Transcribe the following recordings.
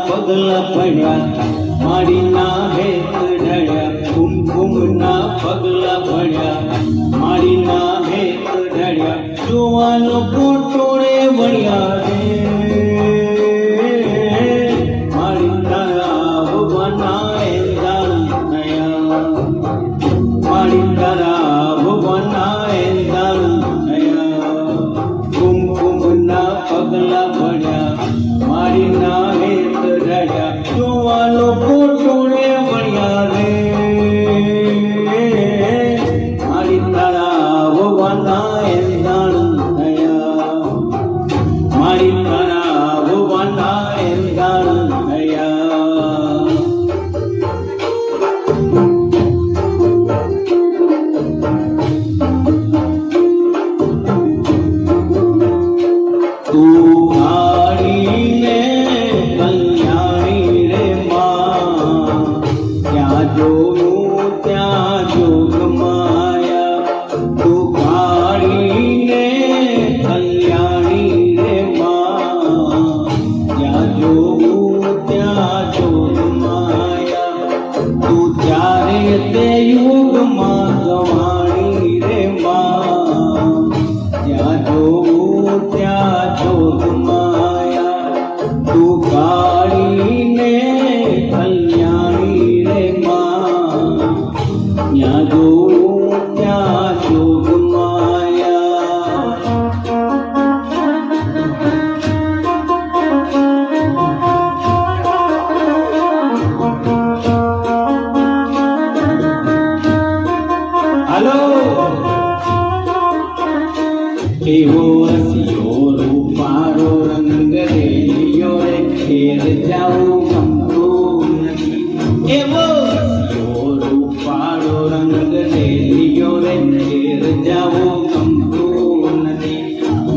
પગલા પડ્યા માડીના હેત ઢળ્યા કુમકુમના પગલા પડ્યા માડીના હેત ઢળ્યા જોવાનો કોટોળે વળ્યા રે માડી તારા ભગવાના એંધાણ થયા માડી તારા ભગવાના એંધાણ થયા કુમકુમના પગલા પડ્યા માડીના હેત ઢળ્યા જોવાનો કોટોળે વળ્યા રે માડી તારા ભગવાના એંધાણ થયા માડી તારા ભગવાના એંધાણ થયા તું હાડીને કલ્યાણી રે માં ત્યાં જોયું ત્યાં જોગ માયા તું હાડીને કલ્યાણી રે માં ત્યાં જોયું ત્યાં જોગ માયા તું ત્યારે તે યુગમાં ગવાણી રે માં ત્યાં જોવું ત્યાં જોગ માયા તું કાળીને કલ્યાણી રે માં ત્યાં જોવું ત્યાં જોગ માયા હાલો એવો રસિયો રૂપાળો રંગ રેલિયો રે ખેર જાવું ગમતું નથી એવો રસિયો રૂપાળો રંગ રેલિયો રે ખેર જાવું ગમતું નથી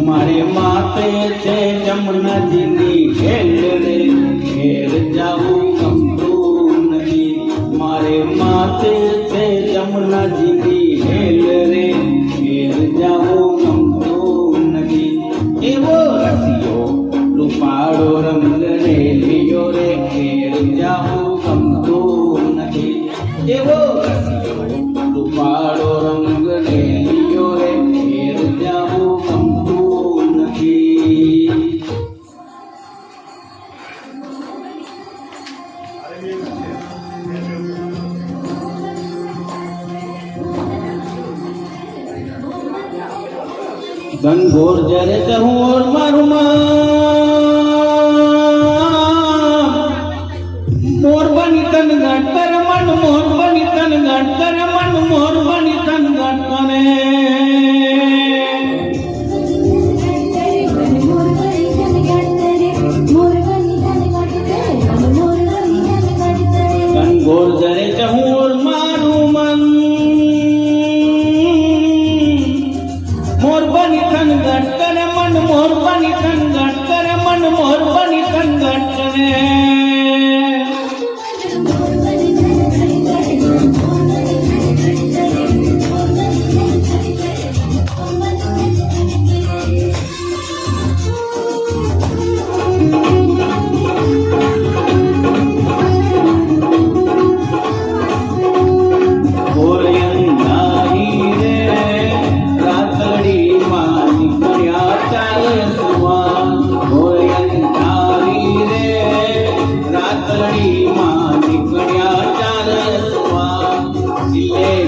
મારે માથે છે જમનાજીની હેલ રે ખેર જાવું ગમતું નથી મારે માથે છે જમનાજીની હેલ રે ખેર જાવું ગમતું નથી એવો રસિયો રૂપાળો રંગ રેલિયો રે ખેર જાવું ગમતું નથી એવો રસિયો રૂપાળો રંગ રેલિયો રે ખેર જાવું ગમતું નથી ઘનઘોર જરે ચહોર મારું મોર બની તન ગાટ કર મન મોર બની તન ગાટ કર મન મોર બની તન ગાટ કરે ઘનઘોર જરે ચહોર મારું મન મોર બની તન ગાટ કરે મન મોર બની તન ગાટ કરે મન મોર બની તન ગાટ કરે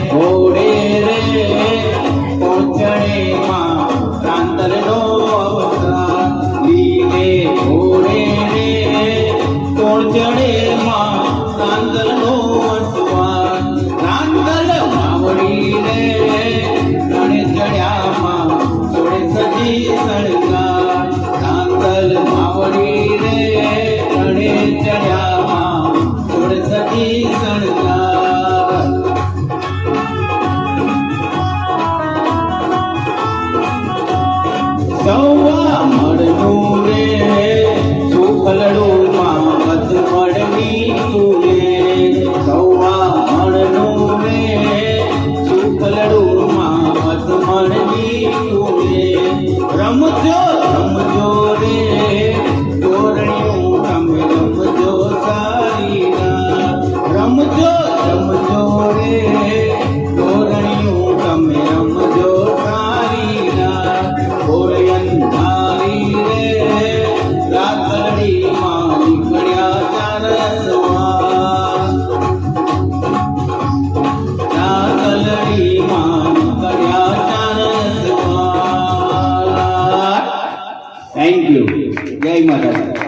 ઘોડે રે પહોંચડે માં રાંતર નો અવતાર લીલે ઘોડે રે પહોંચડે માં રાંતર નો અવતાર રાંતલ માવડી રે રણે ચડ્યા માં સોળે સજી સળગાર રાંતલ માવડી રે રણે ચડ્યા માં સોળે સજી સળગાર સૌવા મળનું રે સુખલડું માં મત મળની તુલે સૌવા મળનું થેન્ક યુ. જય માતાજી.